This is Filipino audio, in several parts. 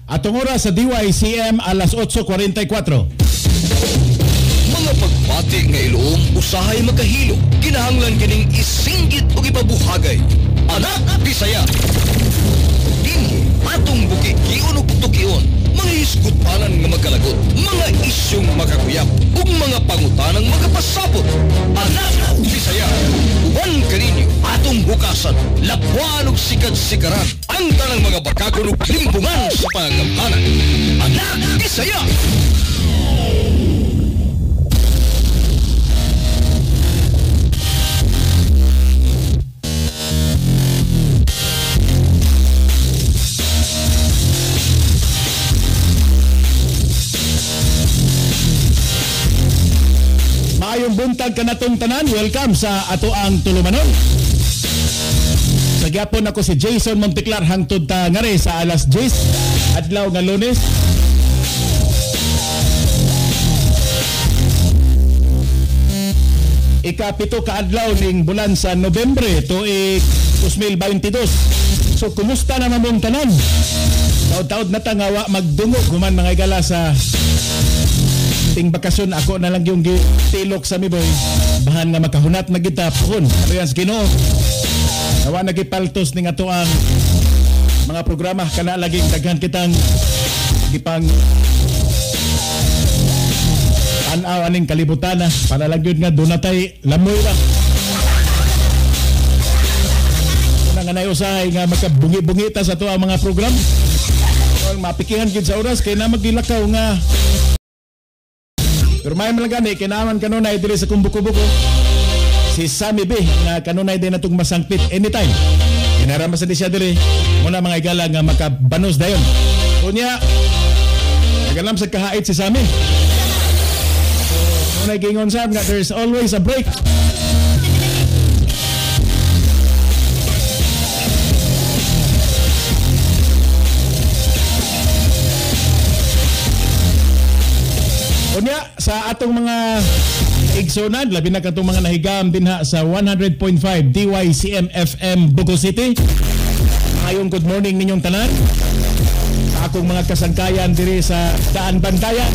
Atong oras sa DYCM alas 8:44. Mga pagpati nga ilom usahay makahilo, kinahanglan kining isinggit o ipabuhagay. Anak Bisaya. Dinhi atong bukid giun ug tukion, mga hisgot-anan nga magkalagot, mga isyong makakuyap ug mga pangutanang magapasabot. Anak Bisaya. Uban kaninyo atong bukasan, lapuan ug sikad-sikaran ang tanang mga bakakon ug limpungan sa pangamhanan. Anak Bisaya. Maayong buntag kanatong tanan, welcome sa ato ang tulumanon. Sa gyapon ako si Jason Monteclar hangtod ta ngare sa alas 10 adlaw nga Lunes. Ikapito ka adlaw ning bulan sa Nobyembre tuig 2022. So kumusta na mamong tanan? Taud-taud na tangawa magdungog human mga igala sa ting bakasyon. Ako na lang yung tilok sa miboy bahan nga makahunat na kita pohon ariyan sa Ginoo. Nawa nagipaltos ning ato ang mga programa kana laging daghan kitang gipang an-aw aning kalibutan na para lang yun nga dunatay lamoy ra. Una nga nayusahay nga makabungi-bungita sa ato ang mga program. Mapikingan gid sa oras kay na maglilakaw nga. Pero may malagani, kinaman kanunay dili sa kumbuko-buko. Si Sammy B nga kanunay din natong masangpit anytime. Kinarama sa di siya dili. Muna mga igala nga makabanos dayon. Kunya, nagalam sa kahait si Sammy. So, muna gingon sa nga there's always a break. Unya sa atong mga igsonan, labi na katong mga nahigam dinha sa 100.5 DYCM FM Bugo City. Ayong good morning ninyong tanan. Sa akong mga kasangkayan diri sa Daan Bantayan.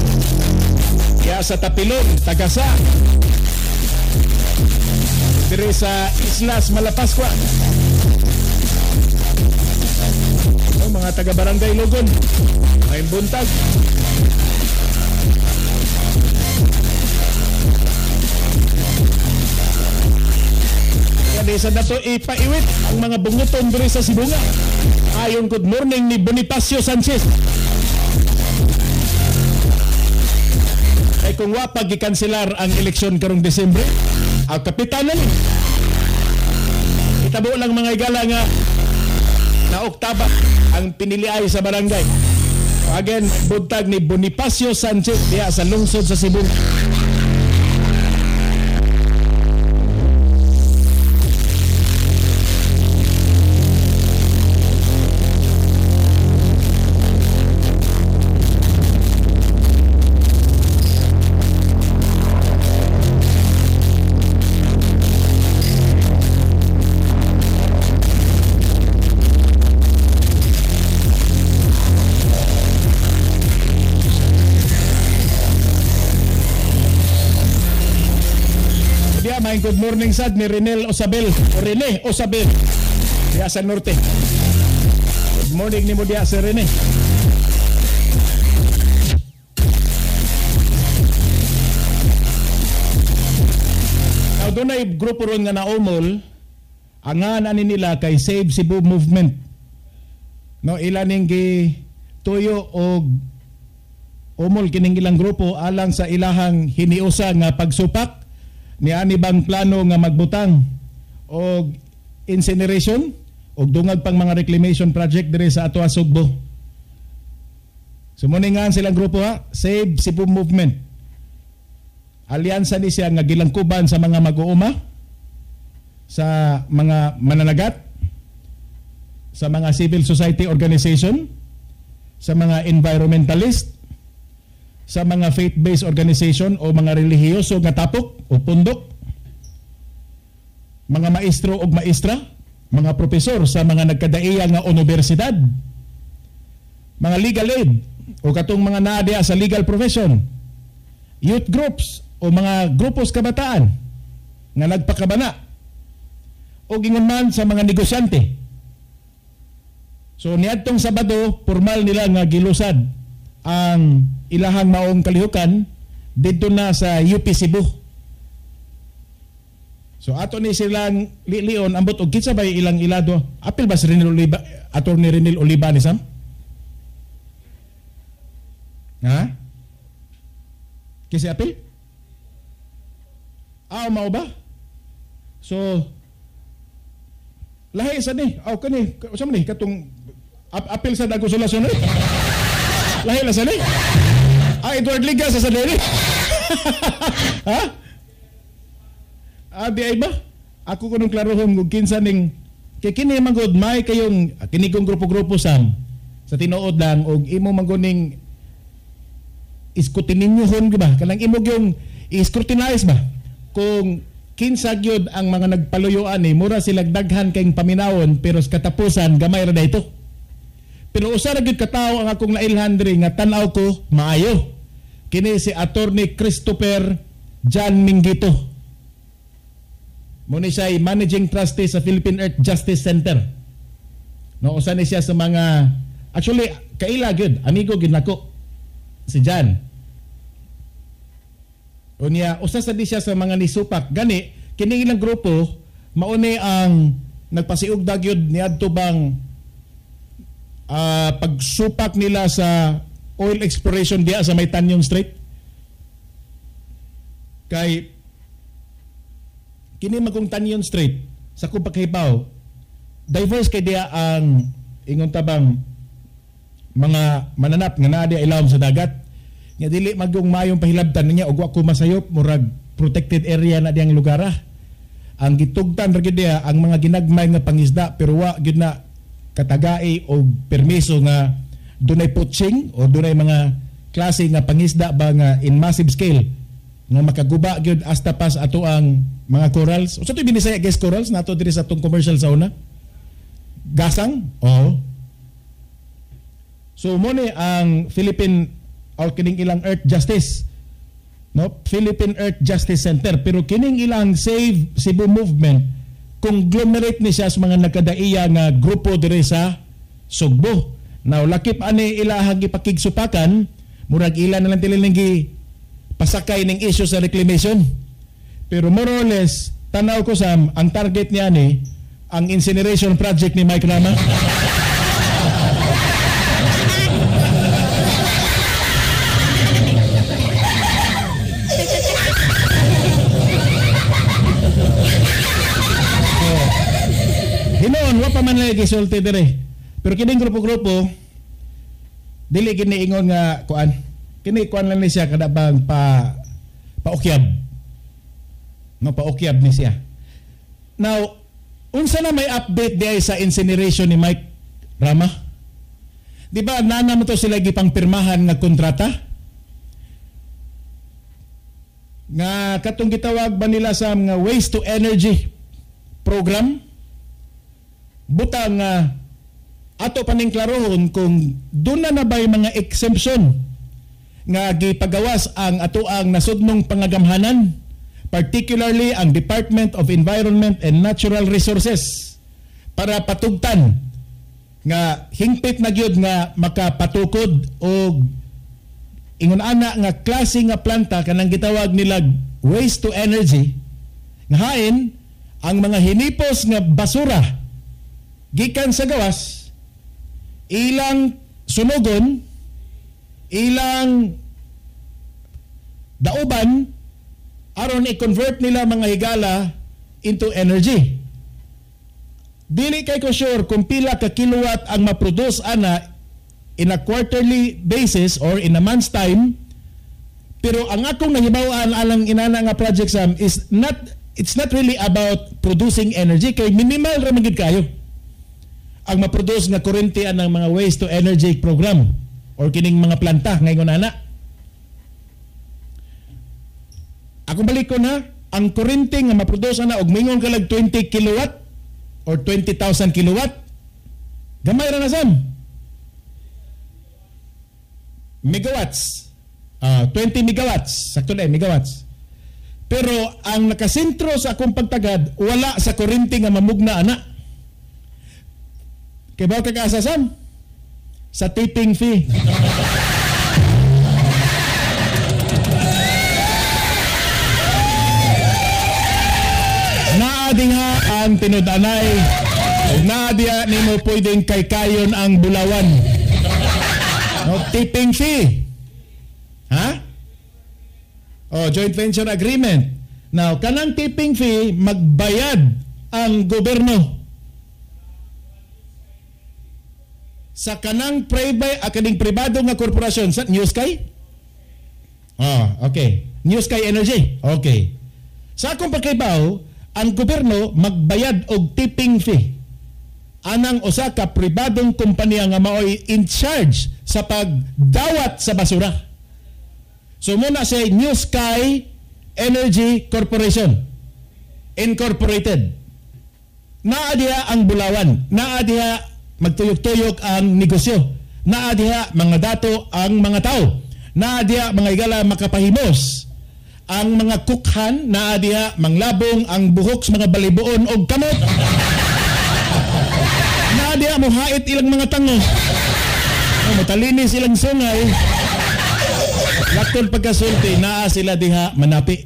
Kaya sa Tapilon, Tagasa. Diri sa Islas Malapascua. Mga taga Barangay Logon. May buntag. Sa nato ipaiwit ang mga bunguton diri sa Sibunga. Ayong good morning ni Bonifacio Sanchez. Ay kung wapag gikanselar ang eleksyon karong Desembre, ang kapitanan itabo lang mga igala nga na oktaba ang piniliay sa barangay. Again, buntag ni Bonifacio Sanchez diya sa lungsod sa Sibunga. May good morning sad ni Renel Osabel o Rene Osabel diya sa Norte. Good morning ni mo diya sa Rene. Now doon ay grupo ron nga naumol angan ani nila kay Save Cebu Movement. No ilaning gi tuyo og umol kining ilang grupo alang sa ilahang hiniusa nga pagsupak ni ani bang plano nga magbutang o incineration o dungag pang mga reclamation project dire sa ato Sugbo. Sumuningan silang grupo ha, Save Cebu Movement. Alyansa ni siya nga gilangkuban sa mga mag-uuma, sa mga mananagat, sa mga civil society organization, sa mga environmentalist, sa mga faith-based organization o mga relihiyoso nga tapok o pundok, mga maestro o maestra, mga profesor sa mga nagkadaiya nga universidad, mga legal aid o katong mga naa diha sa legal profession, youth groups o mga grupos kabataan nga nagpakabana o gingon man sa mga negosyante. So niadtong Sabado, formal nila nga gilusad ang ilahang maong kalihukan dito na sa UP Cebu. So ato ni silang lion ambot og kinsa bay ilang ilado. Apil ba si Renil Oliva, Attorney Renil Oliva ni Sam? Ha? Kisi apil? Mao ba? So lahi sa ni, kani, sa man ni katong apil sa dagosolasyon ni. Lahi la sa ni. Edward Liga sa dili. Ha? Di ay ba? Ako kunong klarohon kung kinsa ning kay kini magod may kayong kini kong grupo-grupo sa tinuod lang og imo magoning iskutininyohon ba? Kanang imo yung i-scrutinize ba? Kung kinsa gyud ang mga nagpaluyuan ni mura sila daghan kayong paminawon pero sa katapusan gamay ra dayto. Pero usa ra gyud katawo ang akong nailhan diri nga tan-aw ko maayo. Kini si Attorney Christopher John Mingito. Muna siya Managing Trustee sa Philippine Earth Justice Center. No, usa ni siya sa mga actually kaila gyud, amigo gyud nako si John. Unya usa sa di siya sa mga nisupak gani kini ilang grupo mauni ang nagpasiugda gyud niadto bang pagsupak nila sa oil exploration diya sa may Tanyon Strait. Kay kini magong Tanyon Strait sa Kupakhipaw diverse kay diya ang ingon tabang mga mananap nga naa diya ilawom sa dagat nga dili magong mayong pahilabtan niya og wa ko masayop murag protected area na diyang lugar. Ang gitugtan ra gyud diya ang mga ginagmay nga pangisda pero wa gyud na katagai o permiso nga dunay poaching o dunay mga klase nga pangisda ba nga in massive scale nga makaguba gyud hasta pas ato ang mga corals. Usa to binisaya guys corals nato diri sa tong commercial sa una. Gasang? Oo. So mo ni ang Philippine or kining ilang Earth Justice. No, Philippine Earth Justice Center pero kining ilang Save Cebu movement conglomerate ni siya sa mga nagkadaiya nga grupo diri sa Sugbo. Now, lakip ani ilahang gipakigsupakan, murag ila na lang tililing pasakay ng issue sa reclamation. Pero more or less, tanaw ko Sam, ang target niya ni, ang incineration project ni Mike Rama. Hinoon, wa pa man lagi sulti dire. Pero kining grupo-grupo dili gini ingon nga kuan. Kini kuan lang ni siya kada bang paukyab. No, paukyab ni siya. Now, unsa na may update diay sa incineration ni Mike Rama? Di ba nana mo to sila gipang pirmahan nga kontrata? Nga katong gitawag ba nila sa nga waste to energy program? Butang ato paning klarohon kung doon na ba'y mga exemption nga gipagawas ang ato ang nasudnong pangagamhanan, particularly ang Department of Environment and Natural Resources para patugtan nga hingpit na gyud nga makapatukod og ingon ana nga klase nga planta kanang gitawag nila waste to energy nga hain ang mga hinipos nga basura gikan sa gawas ilang sunugon ilang dauban aron i-convert nila mga higala into energy. Dili kay ko sure kung pila ka kilowatt ang ma-produce ana in a quarterly basis or in a month's time, pero ang akong nahibaw-an alang inana nga project Sam is it's not really about producing energy kay minimal ra man gid kayo ang ma-produce nga kuryente ng mga waste to energy program or kining mga planta ngayon ana. Ako balik ko na ang kuryente nga ma-produce na og mingon kalag 20 kilowatt or 20,000 kilowatt gamay ra na Sam. megawatts. 20 megawatts. Sakto na megawatts. Pero ang nakasentro sa akong pagtagad, wala sa kuryente nga mamugna ana. Kaya ba kakaasasam? Sa tipping fee. Naadiha ang tinudanay. Naadiha ni mo pwedeng kay-kayon ang bulawan. No, tipping fee. Ha? Joint venture agreement. Now, kanang tipping fee, magbayad ang gobyerno sa kanang pribado nga korporasyon sa New Sky? Okay. New Sky Energy. Okay. Sa akong pagkaibaw, ang gobyerno magbayad og tipping fee anang usa ka pribadong kompanya nga maoy in charge sa pagdawat sa basura. So muna sa New Sky Energy Corporation Incorporated. Naa diha ang bulawan, naa diha magtuyok-tuyok ang negosyo, naa diha mga dato ang mga tao, naa diha mga igala makapahimos, ang mga kukhan, naa diha manglabong ang buhok sa mga balibuon og kamot. Naa diha mohait ilang mga tango. Matalinis ilang sungay. Laktol pagkasulti, naa sila diha manapi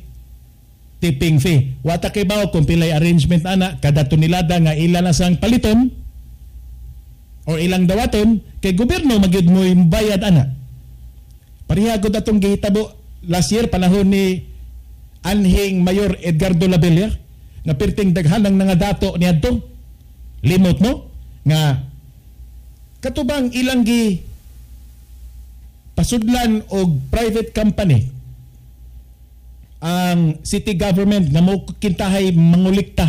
tipping fee. Wata kay bawo kung pilay arrangement ana, kada tunilada nga ilan na sang paliton o ilang dawaton, kay gobyerno magyud mo bayad ana. Pareha gud atong gihitabo last year panahon ni Anhing Mayor Edgardo Labella nga perting daghan ang nga dato niadto. Limot mo nga katubang ilang gi pasudlan og private company ang city government nga mo kintahay mangulikta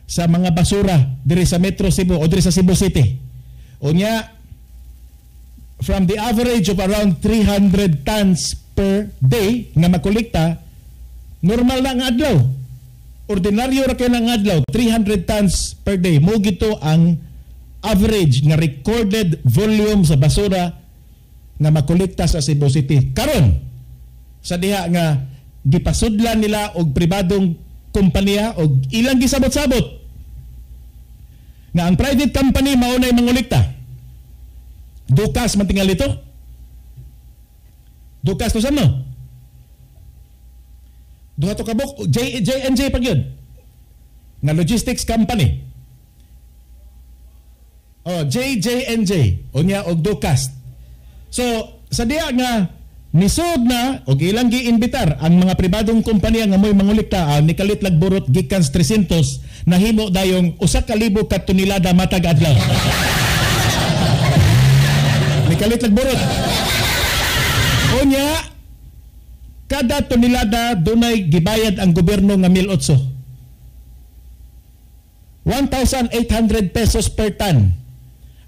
sa mga basura diri sa Metro Cebu o diri sa Cebu City. Unya from the average of around 300 tons per day nga makolekta, normal na nga adlaw. Ordinaryo ra kay nga adlaw, 300 tons per day. Mo gito ang average nga recorded volume sa basura nga makolekta sa Cebu City. Karon sa diha nga gipasudlan nila og pribadong kompanya og ilang gisabot-sabot nga ang private company maunay mangolekta. Dukas man tingali ito. Dukas to sa no? Duha to kabuk J&J pag yun. Nga logistics company. JJ&J unya og Dukas. So, sa diya nga, nisod na, o ilang giinbitar, ang mga pribadong kumpanya nga mo'y mangulekta, nikalit lagburot, gikans 300, nahimo dayong 1,000 ka tunilada matag adlaw. Nikalit lagburot. Unya, kada tunilada, dunay gibayad ang gobyerno nga 1,800. 1,800 pesos per ton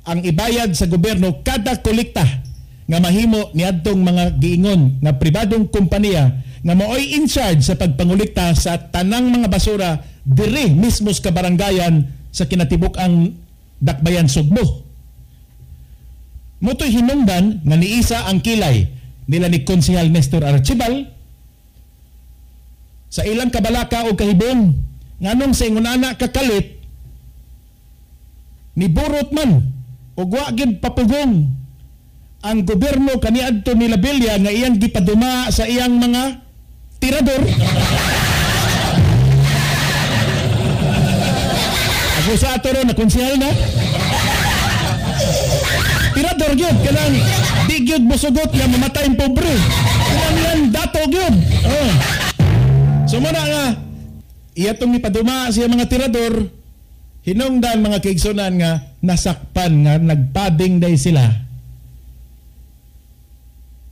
ang ibayad sa gobyerno kada kolekta nga mahimo niadtong mga giingon nga pribadong kompanya nga maoy in charge sa pagpangolekta sa tanang mga basura diri mismo sa kabarangayan sa kinatibuk-ang Dakbayan Sugbo. Motoy hinungdan nga niisa ang kilay nila ni Konsehal Nestor Archibal sa ilang kabalaka o kahibong nganong sa ingunana kakalit ni burot man o wa gid papugong ang gobyerno kaniadto ni Labella nga iyang gipaduma sa iyang mga tirador. Ako sa ato ron na konsehal na. Tirador gyud kanang di gyud mosugot nga mamatay ang pobre. Kanang yan dato gyud. So muna nga iyatong gipaduma sa iyang mga tirador, hinungdan mga kaigsunan nga nasakpan nga nagpading day sila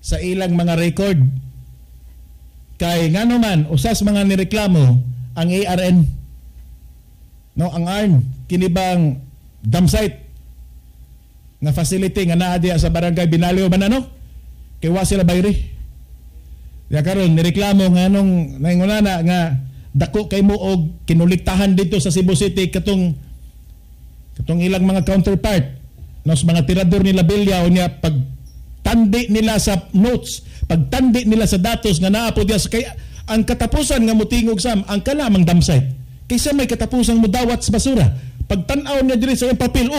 sa ilang mga record kay ngano man usas mga nireklamo ang ARN no ang ARN kinibang dam site nga facility nga naa diha sa barangay Binalio man ano kay wa sila bayri ya karon nireklamo nganong naingunana nga dako kay mo og kinuliktahan dito sa Cebu City katong ilang mga counterpart no sa mga tirador ni Labella unya pag pagtandi nila sa notes, pagtandi nila sa datos nga naa po diya kay ang katapusan nga mutingog sam ang kalamang dump site. Kaysa may katapusan mo dawat sa basura. Pagtan-aw niya diri sa iyang papel,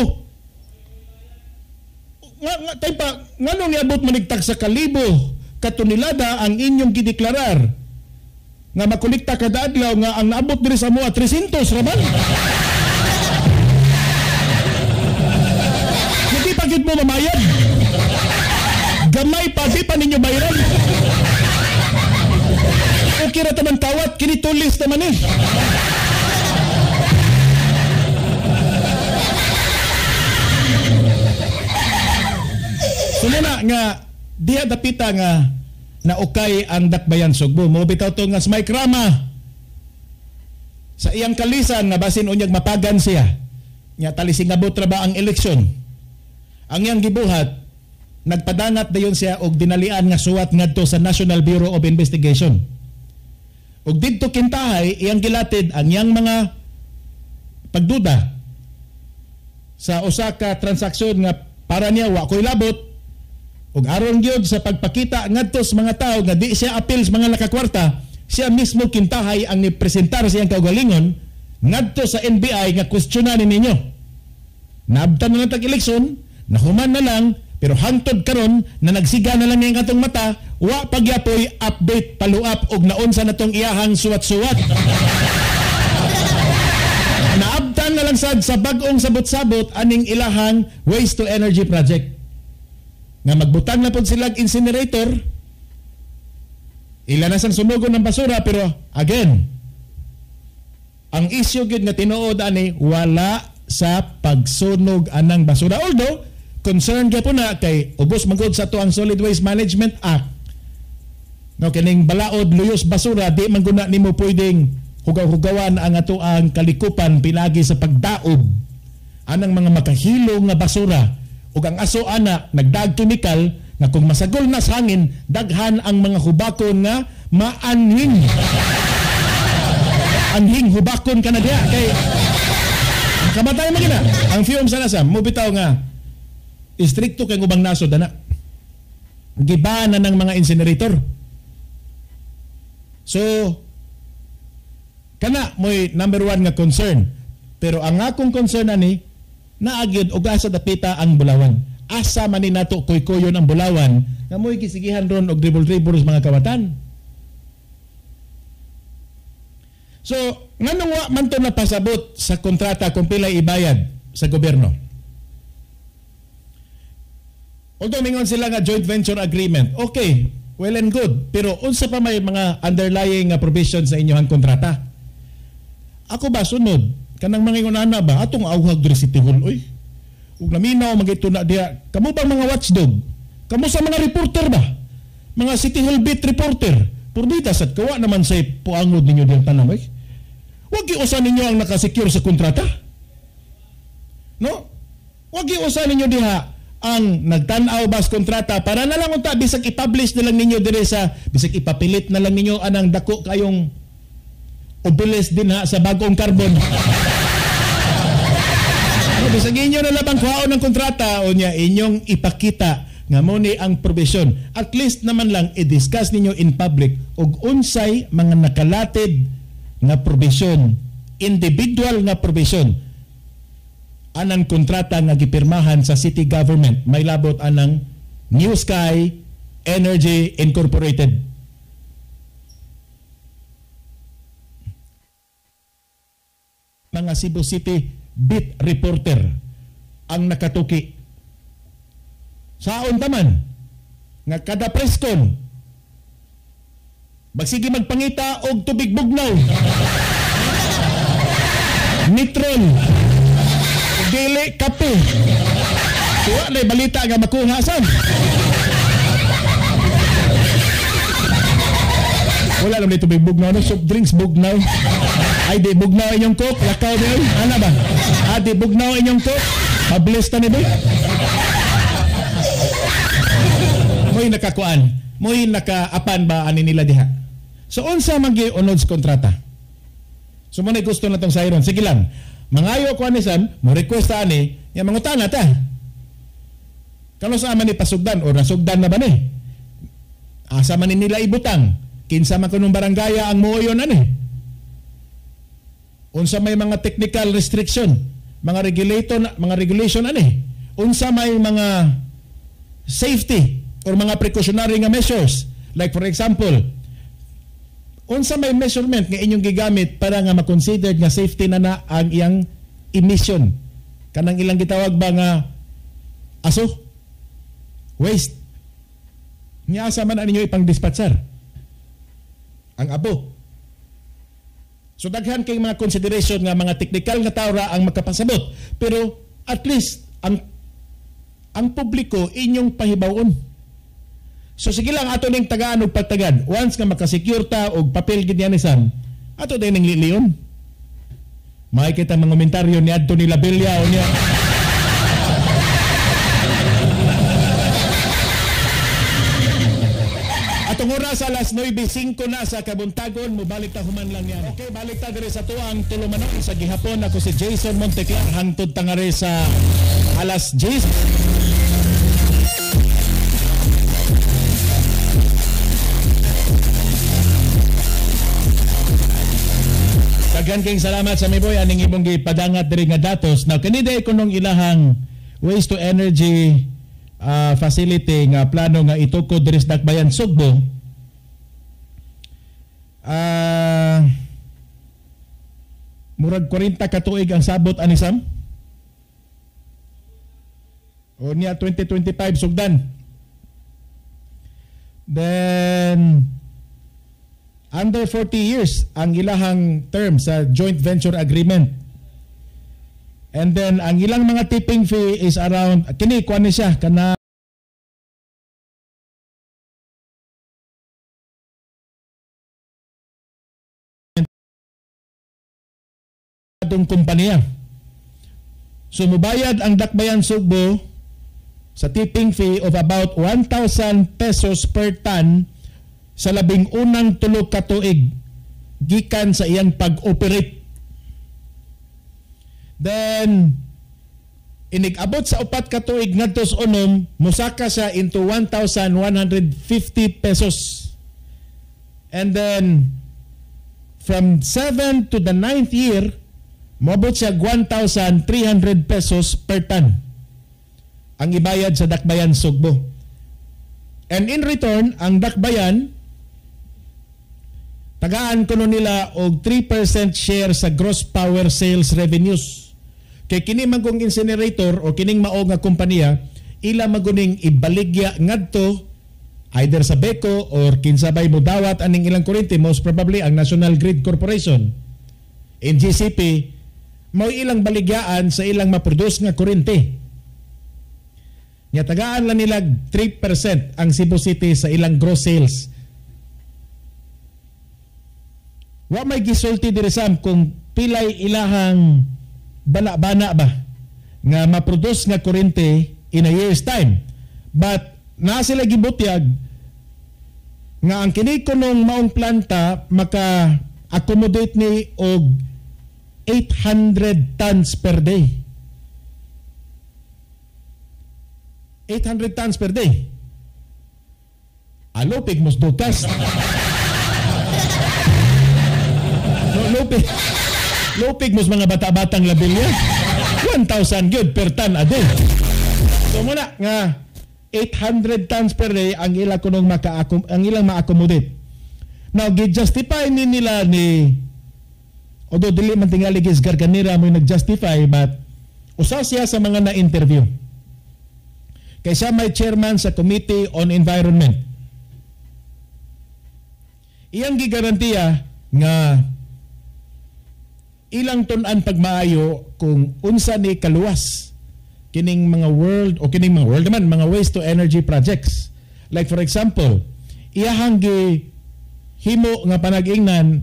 nganong niabot manigtag sa kalibo katunilada ang inyong gideklarar nga makolekta kada adlaw nga ang naabot diri sa moa 300 raman. Hindi pa gid mo mamayad. Gamay pa di pa ninyo bayaran. Okay ra taman tawat kini tulis naman eh. Sununa nga diha dapita nga naukay ang Dakbayan Sugbo. Mo bitaw to nga Smike Rama sa iyang kalisan nga basin unyag mapagan siya. Nya talisingabot ra ba ang eleksyon. Ang iyang gibuhat nagpadangat dayon siya og dinalian nga suwat ngadto sa National Bureau of Investigation. Og didto kintahay iyang gilatid ang iyang mga pagduda sa usa ka transaksyon nga para niya wa koy labot. Ug aron gyud sa pagpakita ngadto sa mga tao nga di siya apil sa mga nakakwarta, siya mismo kintahay ang nipresentar sa iyang kaugalingon ngadto sa NBI nga kwestiyonan ninyo. Naabtan na tag eleksyon, nahuman na lang, pero hangtod karon na nagsiga na lang ning atong mata, wa pagyapoy update follow-up og naunsa natong iyahang suwat-suwat. Naabtan na lang sad sa bag-ong sabot-sabot aning ilahang waste to energy project. Nga magbutang na po sila incinerator, ila na sang sunugon ng basura, pero again, ang issue gid nga tinuod ani wala sa pagsunog anang basura. Although, concern ka po na kay ubos magod sa to ang Solid Waste Management Act. No, kining balaod, luyos basura, di man guna nimo pwedeng hugaw-hugawan ang ato ang kalikupan pinagi sa pagdaob anang mga makahilo nga basura. Ug ang aso ana nagdag chemical nga kung masagol na sa hangin daghan ang mga hubakon nga maanhing. Anhing hubakon ka na diya kay kamatay man gina. Ang fume sa nasam mo bitaw nga istrikto kay ubang nasod ana. Gibahan na ng mga incinerator. So kana mo'y number one nga concern. Pero ang akong concern ani naagyod og asa dapita ang Bulawan. Asa man ni nato kuy-kuyon ang Bulawan nga mo'y gisigihan ron og dribble-dribble sa mga kawatan. So, nganong wa man to napasabot sa kontrata kung pilay ibayad sa gobyerno? Although mingon sila nga joint venture agreement, okay, well and good. Pero unsa pa may mga underlying provisions sa inyong kontrata? Ako ba sunod? Kanang mga ingonana ba atong awhag diri City Hall oy. Ug laminaw magito na diha. Kamo bang mga watchdog? Kamo sa mga reporter ba? Mga City Hall beat reporter. Purdita sad kawa naman say puangod ninyo diha tanan oy. Wag giusa ninyo ang nakasecure sa kontrata. No? Wag giusa ninyo diha ang nagtan-aw bas kontrata para na lang unta bisag i-publish na lang ninyo dire sa bisag ipapilit na lang ninyo anang dako kayong obilis din ha sa bagong carbon. Bisag inyo na labang kuhaon ng kontrata o niya inyong ipakita nga mo ni ang provision. At least naman lang i-discuss ninyo in public og unsay mga nakalatid nga provision, individual nga provision anang kontrata nga gipirmahan sa city government. May labot anang New Sky Energy Incorporated. Mga Cebu City beat reporter ang nakatuki. Saon taman nga kada preskon magsige magpangita og tubig bugnaw, nitron, dili kape. Tuwa na balita nga makuha saan. Wala naman dito may bugnaw, no? Soft drinks bugnaw. Ay, di bugnaw inyong coke, lakaw din. Ano ba? Di bugnaw inyong coke, pabilis ta ni ba? Mo'y nakakuan, mo'y nakaapan ba ani nila diha? So, unsa magi-unod sa kontrata? So, muna gusto na tong sayron. Sige lang, mangayo ko anisan, mo request ani, yung mga utana ta. Kano sa man ni pasugdan o nasugdan na ba ni? Asa man nila ibutang? Kinsa man kunong barangaya ang mooyon ani? Unsa may mga technical restriction, mga regulation ani? Unsa may mga safety or mga precautionary nga measures? Like for example, unsa may measurement nga inyong gigamit para nga ma-consider nga safety na ang iyang emission? Kanang ilang gitawag ba nga aso? Waste. Nga asa man ninyo ipang dispatcher? Ang abo. So daghan kay mga consideration nga mga technical nga tawra ang makapasabot. Pero at least ang publiko inyong pahibawon. So sige lang ato ning tagaan og pagtagad. Once nga makasecure ta og papel gid yanisan, ato din ning liliyon. Makikita mga komentaryo ni Anthony Labella o niya. Atong oras alas 9:05 na sa kabuntagon, mubalik ta human lang yan. Okay, balik ta diri sa tuang tulumanon sa gihapon. Ako si Jason Monteclar, hangtod tangare sa alas 10. Daghan kayong salamat sa miboy aning imong gipadangat diri nga datos. Now kaniday kunong ilahang waste to energy facility nga plano nga itukod diri sa Dakbayan, Sugbo. Murag 40 ka tuig ang sabot ani Sam. O niya 2025 sugdan. Then under 40 years ang ilahang term sa joint venture agreement. And then ang ilang mga tipping fee is around kini kuan ni siya kana atong kompanya. So mubayad ang Dakbayan, Sugbo sa tipping fee of about 1,000 pesos per ton sa labing unang tulog ka tuig gikan sa iyang pag-operate. Then inig-abot sa 4 ka tuig ngadto sa unom, musaka siya into 1,150 pesos. And then from 7 to the 9th year, moabot siya 1,300 pesos per ton ang ibayad sa Dakbayan, Sugbo. And in return, ang Dakbayan tagaan kuno nila og 3% share sa gross power sales revenues. Kay kini man kung incinerator o kining mao nga kompanya, ila maguning ibaligya ngadto either sa BECO or kinsabay mo dawat aning ilang kuryente, most probably ang National Grid Corporation. In GCP, mao ilang baligyaan sa ilang ma-produce nga kuryente. Nya tagaan lang nila 3% ang Cebu City sa ilang gross sales. Wa may gisulti diri Sam kung pilay ilahang bana-bana ba nga ma-produce nga kuryente in a year's time. But na sila gibutyag nga ang kini kunong maong planta maka-accommodate ni og 800 tons per day. 800 tons per day. Alopig mos dukas. Lupig mos mga bata-batang labilya. 1,000 gyud per ton a day. So muna nga 800 tons per day ang ilang kunong ang ilang ma-accommodate. Now gi-justify ni nila ni although dili man tingali gisgar kanira mo nag-justify, but usaw siya sa mga na-interview. Kay siya may chairman sa Committee on Environment. Iyang gigarantiya nga ilang tunan pagmaayo kung unsa ni kaluwas kining mga world naman mga waste to energy projects. Like for example, iyahang himo nga panag-ingnan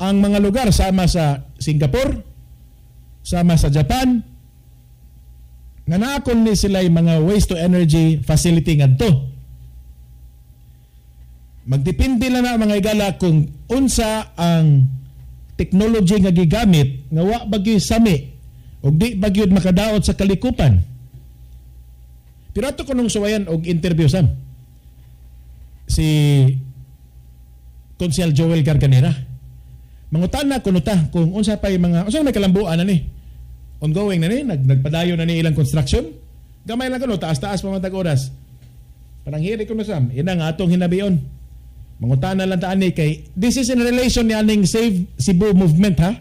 ang mga lugar sama sa Singapore, sama sa Japan, nga naakon ni sila yung mga waste to energy facility ngadto. Magdepende lang na mga igala kung unsa ang technology nga gigamit nga wa bagyo sami ug di bagyod makadaot sa kalikupan. Pero ato ko nung suwayan og interview sam si Konsyal Joel Garganera. Mangutana kuno ta kung unsa pay mga unsa may kalambuan na ni. Ongoing na ni, nagpadayon na ni ilang construction. Gamay lang kuno taas-taas pa man tag oras. Pananghiri ko na sam, ina nga atong hinabion. Mangutana lang ta ani kay this is in relation ni aning Save Cebu movement ha.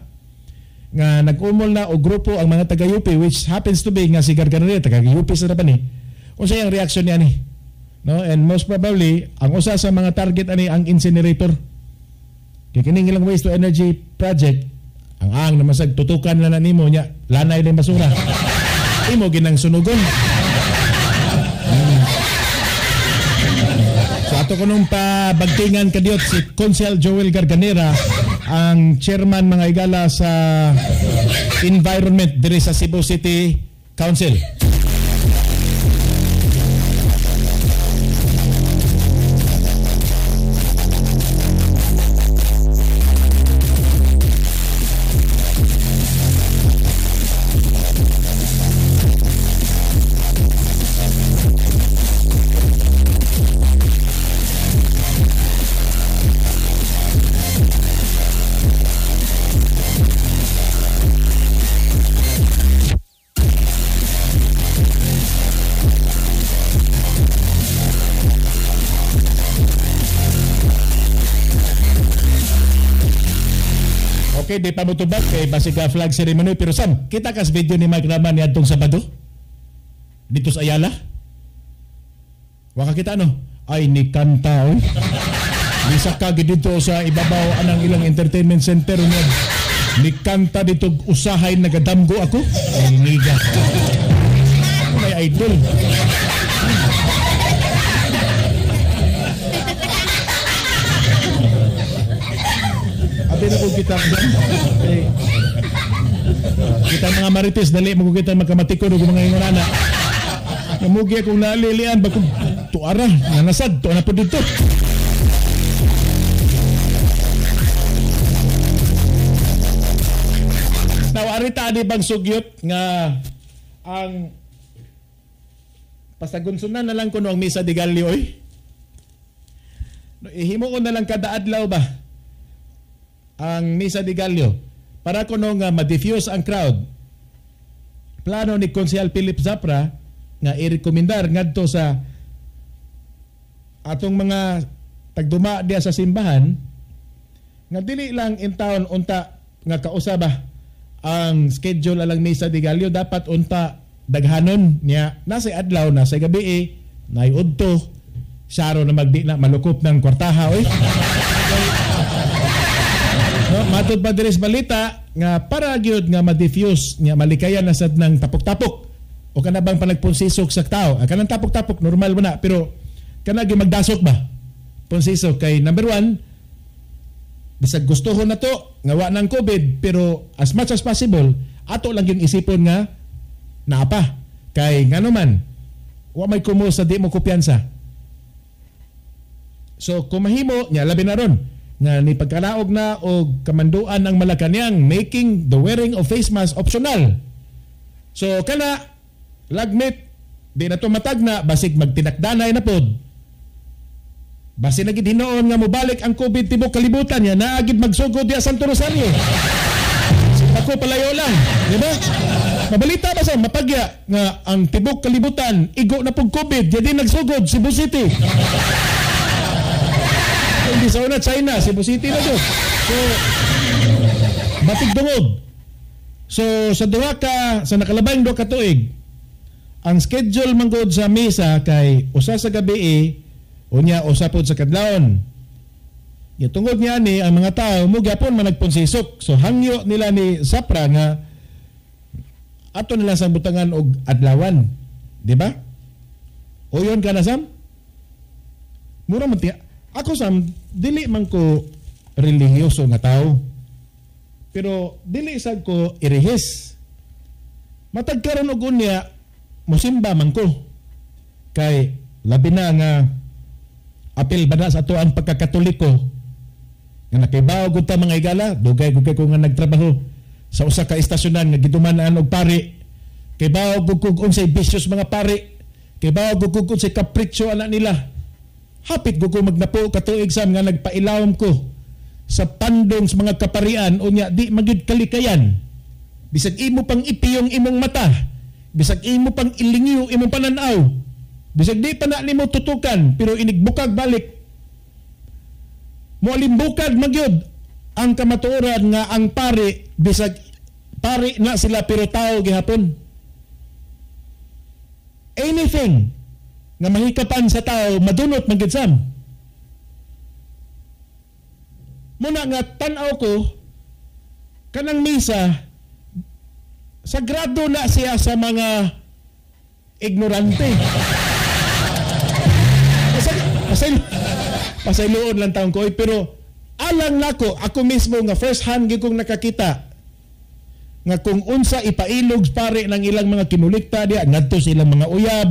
Nga nag-umol na o grupo ang mga taga-UP which happens to be nga si Garganera taga-UP sa dapan ni. Unsa yung reaction niya ni? No, and most probably ang usa sa mga target ani ang incinerator. Kay kining ilang waste to energy project ang namasag tutukan na nimo nya lanay din basura. Imo ginang sunugon. So ato ko nung pabagtingan kadiot si Konsyal Joel Garganera, ang chairman mga igala sa environment diri sa Cebu City Council. Okay, di pa mo tubag kay basig ka flag ceremony pero Sam, kita kas video ni Mike Raman ni adtong Sabado dito sa Ayala. Waka kita no? Ay ni kanta oy. Bisa ka dito sa ibabaw anang ilang entertainment center unya. Ni kanta dito usahay nagadamgo ako. Ay niga. May idol. Abi na kung kita kita mga marites dali magkita magkamatikon og mga ingorana. Namugi akong naalilian bakong tuara nga nasad to na po dito. Nawarita di bang sugyot nga ang pasagunsunan na lang ko no ang misa di Galio oy. No, ihimuon na lang kada adlaw ba ang Misa de Gallo para kuno nga ma-diffuse ang crowd. Plano ni Konsyal Philip Zapra nga i-rekomendar ngadto sa atong mga tagduma diya sa simbahan nga dili lang in town unta nga kausaba ang schedule alang Misa de Gallo dapat unta daghanon niya nasa adlaw na sa gabi nay udto saro na magdi na malukop ng kwartaha oy. No, matod pa diri sa balita nga para gyud nga ma-diffuse nga malikayan na sad ng tapok-tapok o kana bang panagpunsisok sa tao. Kanang tapok-tapok normal mo na pero kana gyud magdasok ba? Punsisok kay number 1 bisag gustohon na to nga wa nang COVID pero as much as possible ato lang yung isipon nga naapa kay ngano man wa may kumo sa di mo kumpiyansa. So kung mahimo nya labi na ron nga ni pagkalaog na og kamanduan ng Malacañang making the wearing of face mask optional. So kana lagmit di na to matag na basig magtinakdanay na pod. Basi nagid hinoon nga mobalik ang COVID tibok kalibutan ya naagid magsugod diya Santo Rosario. Ako palayo lang, di ba? Mabalita ba sa mapagya nga ang tibok kalibutan igo na pog COVID jadi nagsugod Cebu City. Hindi sa una China, Cebu City na doon. So, batig dungog. So, sa nakalabang duha ka tuig, ang schedule manggod sa misa kay usa sa gabi unya usa pod sa kadlawon. Tungod niya ni ang mga tao mo gyapon man nagpunsisok. So, hangyo nila ni Zapra nga ato nila sa butangan og adlawan. Di ba? O yun ka na Sam? Mura man tiya. Ako Sam, dili man ko relihiyoso nga tao. Pero dili sad ko irehis. Matag karon og unya mosimba man ko. Kay labi na nga apil ba na sa ato ang pagkakatoliko. Nga nakibaw gud ta mga igala, dugay gud ko nga nagtrabaho sa usa ka istasyonan nga gidumanan og pari. Kay bawo gud kog unsay bisyos mga pari. Kay bawa gugugod sa kapritsyo anak nila. Hapit gugo magnapo katuig sam nga nagpailawom ko sa pandong sa mga kaparian unya di magid kalikayan. Bisag imo pang ipiyong imong mata, bisag imo pang ilingiw imong pananaw, bisag di pa na nimo tutukan pero inigbukag balik. Moalimbukag magyud ang kamatuoran nga ang pari bisag pari na sila pero tao gihapon. Anything nga mahikapan sa tao madunot man gid sam. Muna nga tan-aw ko kanang misa sagrado na siya sa mga ignorante. Pasayloon lang taong ko pero alang nako ako mismo nga first hand gyud kong nakakita nga kung unsa ipailog pare ng ilang mga kinulikta diya ngadto sa ilang mga uyab,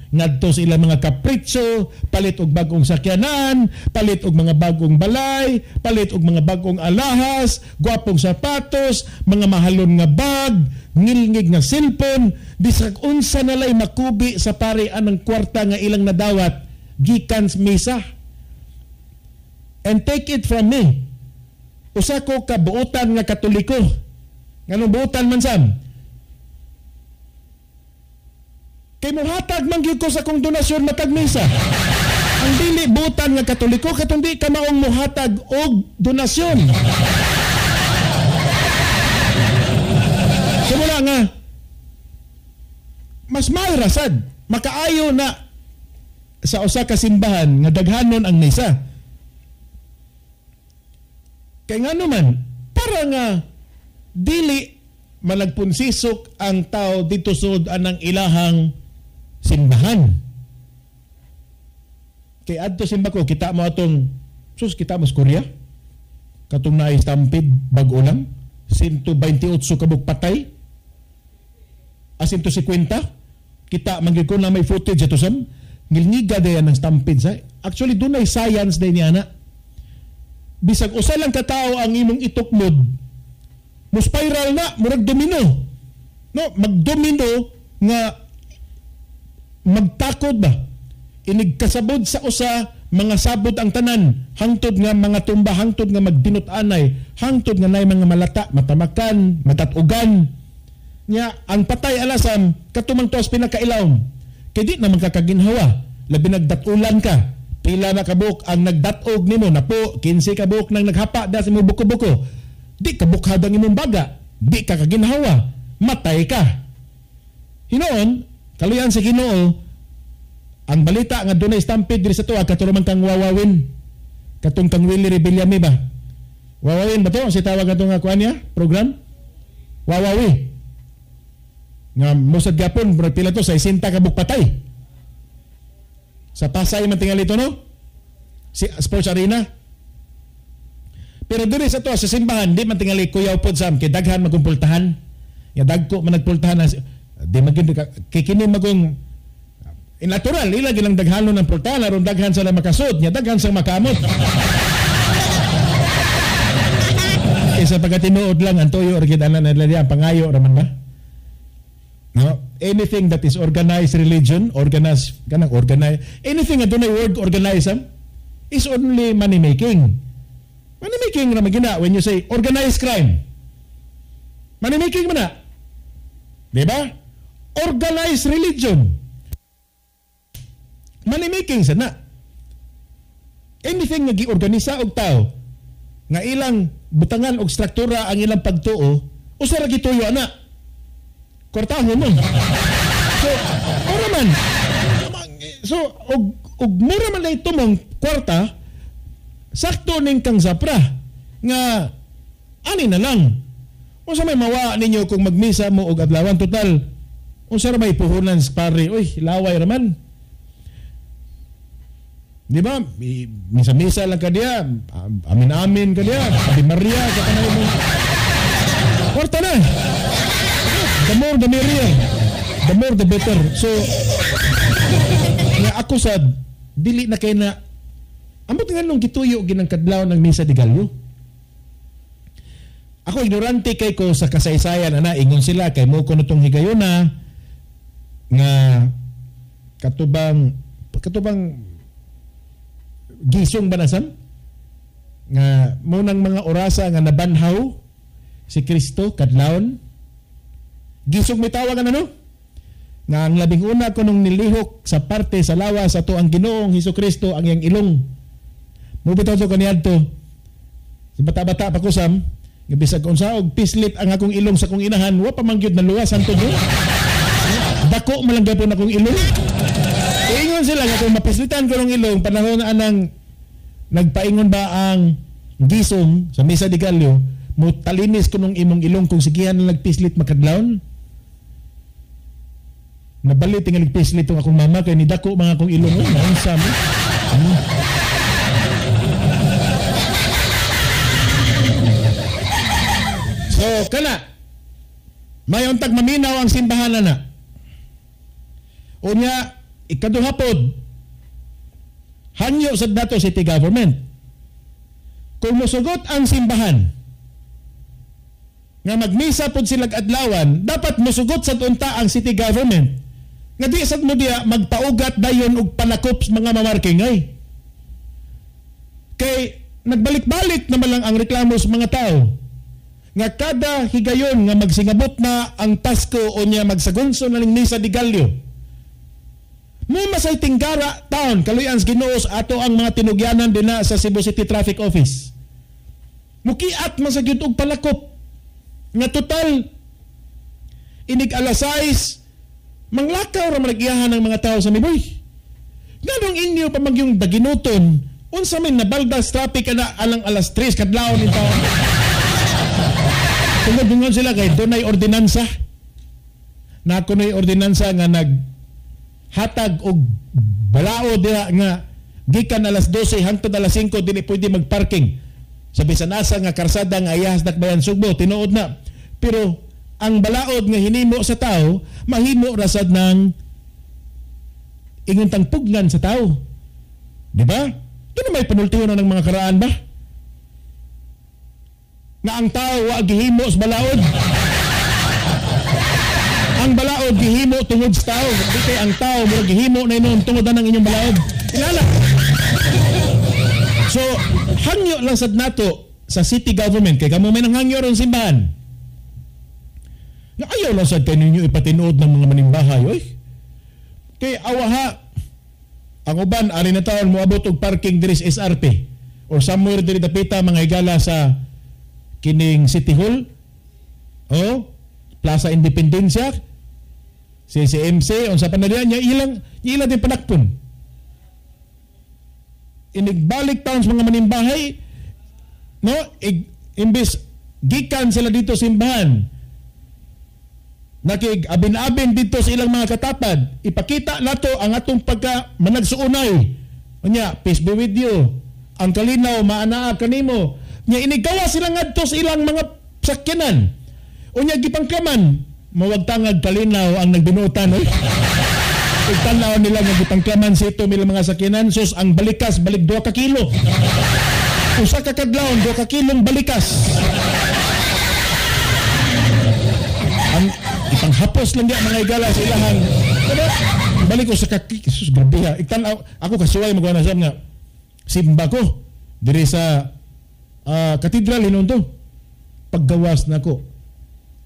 ngadto sa ilang mga kapritso, palit og bagong sakyanan, palit og mga bagong balay, palit og mga bagong alahas, gwapong sapatos, mga mahalon nga bag, ngilngig nga cellphone, bisag unsa nalay makubi sa pare anang kwarta nga ilang nadawat gikan sa misa. And take it from me, usa ko ka buotan nga Katoliko. Nganong buotan man sam? Kay mohatag man gyud ko sa kong donasyon matag misa. Ang dili buotan nga Katoliko katong di ka maong mohatag og donasyon. Simula nga mas mayrasad makaayo na sa usa ka simbahan nga daghanon ang misa. Kaya nga naman, para nga dili malagpunsisok ang tao dito sud anang ilahang simbahan. Kaya adto simba ko, kita mo atong, kita mo sa Korea, katong na stampede bago lang, 128 kabuk patay, 150, kita manggil ko na may footage ito sam, ngilngiga dayan ng stampede sa. Actually, doon ay science din niya na. Bisag usa lang katao ang imong itukmod, mo spiral na, murag domino. No, magdomino nga magtakod ba? Inig kasabod sa usa, mga sabot ang tanan, hangtod nga mga tumba, hangtod nga magdinut-anay, hangtod nga nay mga malata, matamakan, matatugan. Nya ang patay alasam katumang tos pinakailawom. Kay di naman kakaginhawa, labi nagdatulan ka. Pila na kabuk ang nagdatog nimo na po 15 kabuk nang naghapa da sa imong buko-buko. Di kabukhad ang imong baga, di ka kaginhawa, matay ka. Hinoon, kaluyan sa Ginoo, ang balita nga dunay stampede diri sa tuwa katuruman kang wawawin. Katong kang Willie Rebellame ba? Wawawin ba to? Si tawag ato nga kuan niya, program? Wawawi. Nga musad gapon, pila to sa 60 kabuk patay. Sa Pasay man tingali ito, no? Si Sports Arena. Pero diri sa to, sa simbahan, di man tingali kuyaw pod sam, kay daghan magumpultahan. Ya dagko man nagpultahan, di magin kay kini magong natural, ila gilang daghanon ng pultahan, aron daghan sila makasud, nya daghan sa makamot. Isa pagkatinuod lang, ang tuyo, or kita na nila, pangayo raman ba? No? Anything that is organized religion, organized, anything that dunay word organized is only money making. Money making naman gina when you say organized crime. Money making man na. Diba? Organized religion. Money making sana. Anything nga giorganisa og tao nga ilang butangan og struktura ang ilang pagtuo, usa ra gituyo ana. Kortahon mo. So, mura man. So, og mura man lang ito mong kwarta, sakto ning kang zapra. Nga, ani na lang. O sa may mawa ninyo kung magmisa mo og adlawan total, o sa may puhunan sa pare, uy, laway raman. Di ba? Misa-misa lang ka diya, amin-amin ka diya, Ave Maria, sa kanay mo. Kwarta na. The more the merrier. The more the better. So, nga ako sad, dili na kay na, amot nga nung gituyo ginang kadlaw ng misa de Gallo. Ako ignorante kay ko sa kasaysayan, ingon sila, kay mo ko nitong higayon na, nga, katubang gisong banasam nga munang mga orasa nga nabanhaw si Kristo kadlawon. Gisong may tawagan ano? Nga ang labing una ko nung nilihok sa parte sa lawas ato ang Ginoong Hesukristo ang iyang ilong. Mubitaw to kaniadto. Sa bata-bata pa kusam, nga bisag unsa og pislit ang akong ilong sa kong inahan, wa pa man gyud naluwasan to do. Dako man lang gyapon akong ilong. Ingon sila nga kung mapislitan ko ng ilong panahon na anang nagpaingon ba ang gisong sa Misa de Gallo, mo talinis ko nung imong ilong kung sigihan na nagpislit makadlawon. Nabalit nga nagpislit tong akong mama kay nidako mga akong ilong mo, naunsa mo. So, kana may untag maminaw ang simbahan na. Unya, ikaduhapod, hanyo sa dato city government. Kung musugot ang simbahan, nga magmisa pod sila adlawan, dapat musugot sa unta ang city government. Nga di sad mo diya magpaugat dayon og panakop sa mga mamarkingay. Kay nagbalik-balik naman lang ang reklamo sa mga tao. Nga kada higayon nga magsingabot na ang Pasko o niya magsagunso na ng Misa de Gallo. May masay tinggara taon kaluyan sa Ginoo ato ang mga tinugyanan din na sa Cebu City Traffic Office. Mukiat masagyud og palakop. Nga total inig alas 6 manglakaw ra malagyahan ng mga tao sa Miboy. Nganong inyo pamagyong daginuton unsa man nabaldas traffic ana alang alas 3 kadlawon ni tao. Tungod sila kay dunay ordinansa. Na kunoy ordinansa nga naghatag og balao diha nga gikan alas 12 hangtod alas 5 dili pwede magparking sa bisan asa nga karsada nga ayahas dakbayan Sugbo tinuod na. Pero ang balaod nga hinimo sa tao mahimo rasad ng ingon puglan sa tao. Di ba? Doon may panultiyo na ng mga karaan ba? Na ang tao wa gihimo sa balaod. Ang balaod gihimo tungod sa tao. Di ang tao mo gihimo na inon tungod na ng inyong balaod. Ilala. So, hangyo lang sad nato sa city government kay kamo may nang hangyo ron simbahan. Nga ayaw lang sad kay ninyo ipatinuod ng mga manimbahay, oy. Kay awaha ang uban ari na taon moabot og parking diri sa SRP or somewhere diri dapita mga higala sa kining City Hall o Plaza Independencia CCMC unsa pa na diyan ilang din panakpon. Inigbalik taon sa mga manimbahay no imbes gikan sila dito simbahan nakig abin-abin dito sa ilang mga katapad ipakita nato ang atong pagka managsuunay unya peace be with you ang kalinaw maanaa kanimo nya inigawa sila ngadto sa ilang mga sakyanan unya gipangklaman mawagtangag kalinaw ang nagbinuotan oy igtanaw nila nga gipangklaman sa ito milang mga sakyanan sus ang balikas balik 2 ka kilo usa ka kadlawon 2 ka kilong balikas ang ipanghapos lang diya mga igala sa ilahan. Balik ko sa Jesus grabe ha. Igtanaw ako kasuway magwana sa nga simba ko diri sa katedral hinon to. Paggawas nako.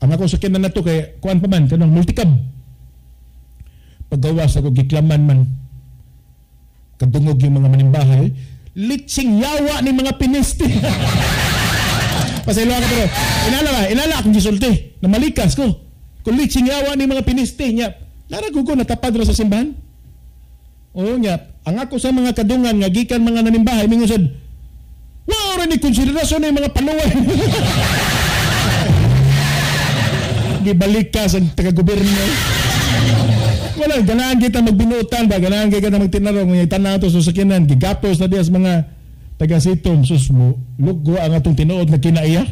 Ang ako sakyanan nato kay kuan pa man kanang multicab. Paggawas ako giklaman man kadungog yung mga manimbahay. Litsing yawa ni mga piniste. Pasaylo ka pero inala akong gisulti na malikas ko kung litsing yawa ni mga piniste niya narago ko natapad ra sa simbahan o niya ang ako sa mga kadungan nga gikan mga nanimbahay mingon sad wa ra ni konsiderasyon ni mga paluway gibalik ka sa taga-gobyerno wala ganahan kita magbinutan ba ganahan kita magtinarong nga tanaw to sa sakyanan gigapos na dias mga taga-sitom sus mo lugo ang atong tinuod na kinaiya.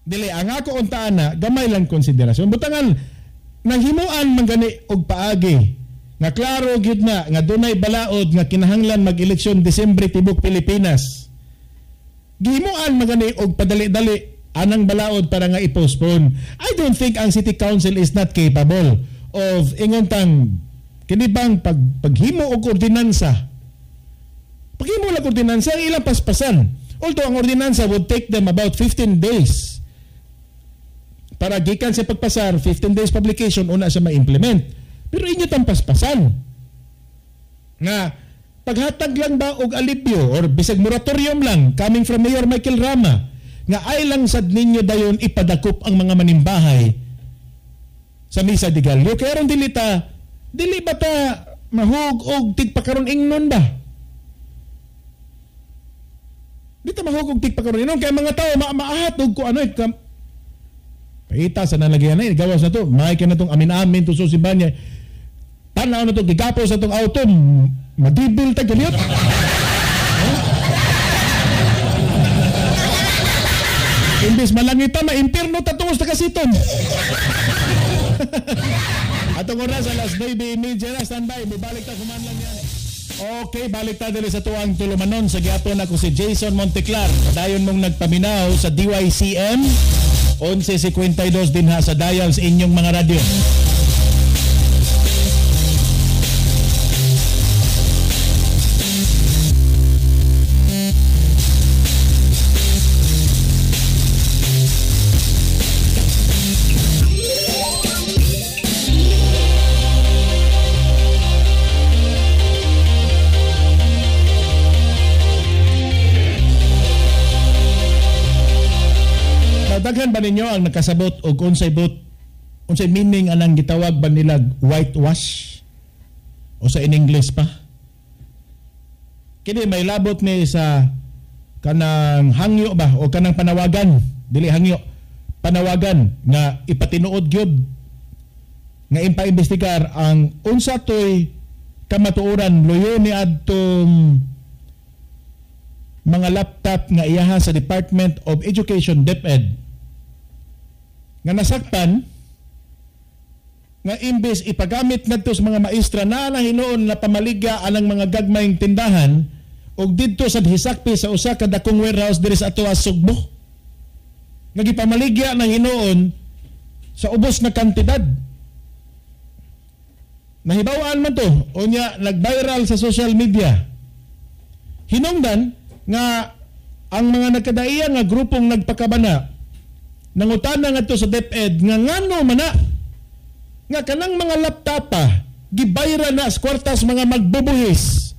Dili ang ako untaan na gamay lang konsiderasyon butangan nanghimuan man gani og paagi nga klaro gyud na nga dunay balaod nga kinahanglan mag-eleksyon Disyembre tibok Pilipinas. Gihimuan man gani og padali-dali anang balaod para nga i-postpone. I don't think ang City Council is not capable of ingontang kini bang paghimo og ordinansa. Paghimo lang ordinansa ang ilang paspasan. Although ang ordinansa would take them about 15 days. Para gikan sa pagpasar, 15 days publication una siya ma-implement. Pero inyo tang paspasan. Nga paghatag lang ba og alibyo or bisag moratorium lang coming from Mayor Michael Rama nga ay lang sad ninyo dayon ipadakop ang mga manimbahay sa Misa de Gallo. Kaya ron dili ba ta mahug og tigpakaron ingnon ba? Di ta mahug og tigpakaron ingnon kay mga tao maahat og ko ano paita sa nalagyan na gawas na to. May ka na tong amin-amin to so simbahan niya. Tanaw na to gigapos sa tong auto madibil ta galiot. Imbis malangita ma-impirno tatungos ta kasiton. Atong oras alas 9:30 na standby balik ta kuman lang yan. Okay, balik ta diri sa tuwang tulumanon sa gihapon ako si Jason Monteclar. Dayon mong nagpaminaw sa DYCM 11:52 din ha sa dials inyong mga radyo. Daghan ba ninyo ang nakasabot o unsay meaning anang gitawag ba nila whitewash o sa in English pa? Kini may labot ni sa kanang hangyo ba o kanang panawagan, dili hangyo, panawagan nga ipatinuod gyud nga impaimbestigar ang unsa toy kamatuoran loyo ni adtong mga laptop nga iyaha sa Department of Education DepEd nga nasaktan nga imbes ipagamit ngadto sa mga maestra na hinuon na pamaligya anang mga gagmayng tindahan og didto sa hisakpi sa usa ka dakong warehouse diri sa atoa Sugbo nga gipamaligya na hinuon sa ubos nga kantidad. Nahibaw-an man to unya nag-viral sa social media. Hinungdan nga ang mga nagkadaiya nga grupong nagpakabana nangutana ngadto sa DepEd nga ngano man na nga kanang mga laptopa gibayra na sa kwartas mga magbubuhis.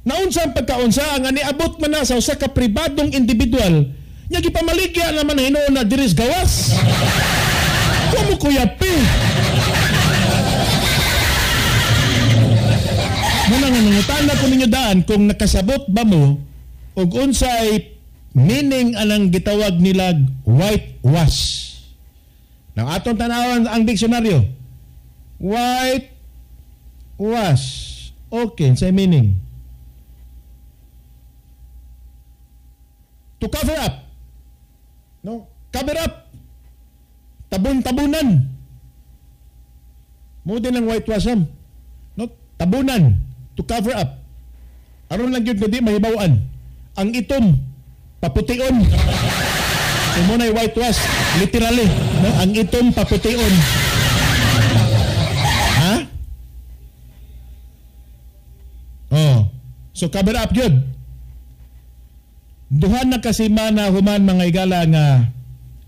Naunsa ang pagkaunsa nga niabot man na sa usa ka pribadong individual nya gipamaligya naman hinuon na diris gawas. Kumo kuyapi. Muna nga nangutana ko ninyo daan kung nakasabot ba mo og unsay meaning anang gitawag nila whitewash. Now atong tanawan ang diksyonaryo. Whitewash. Okay, say meaning. To cover up. No, cover up. Tabun-tabunan. Mo din ang whitewash am. No, tabunan, to cover up. Aron lang gyud di mahibaw-an. Ang itom papution. So muna ay whitewash, literally, no? Ang itom papution. Ha? Oh. So cover up yun. Duha na kasi mana human mga igala nga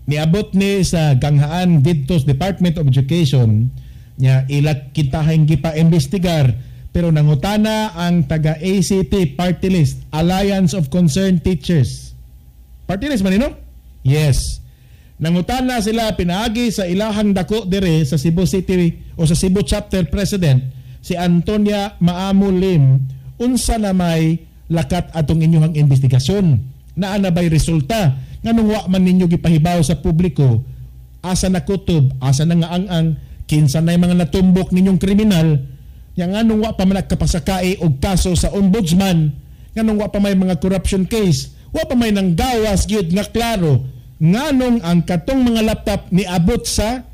niabot ni sa ganghaan didto sa Department of Education nya ilat kitahing gipa-imbestigar pero nangutana ang taga ACT Party List, Alliance of Concerned Teachers. Party list man no? Yes. Nangutana sila pinaagi sa ilahang dako dire sa Cebu City o sa Cebu Chapter President si Antonia Maamo Lim unsa na may lakat atong inyong investigasyon. Naa na ba'y resulta nganong wa man ninyo gipahibaw sa publiko asa na kutob, asa na nga ang kinsa na mga natumbok ninyong kriminal yang nganong wa pa man nagkapasakai og kaso sa ombudsman, nganong wa pa may mga corruption case, wa pa may nang gawas gyud nga klaro nganong ang katong mga laptop niabot sa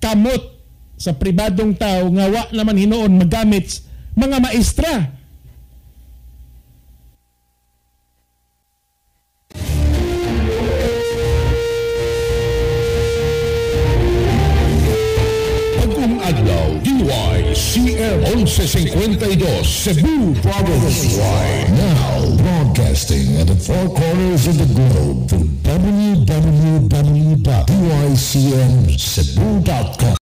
kamot sa pribadong tao nga wa naman hinuon magamit mga maestra. DYCM 1152 Cebu Province. Now broadcasting at the four corners of the globe through www.dycmcebu.com.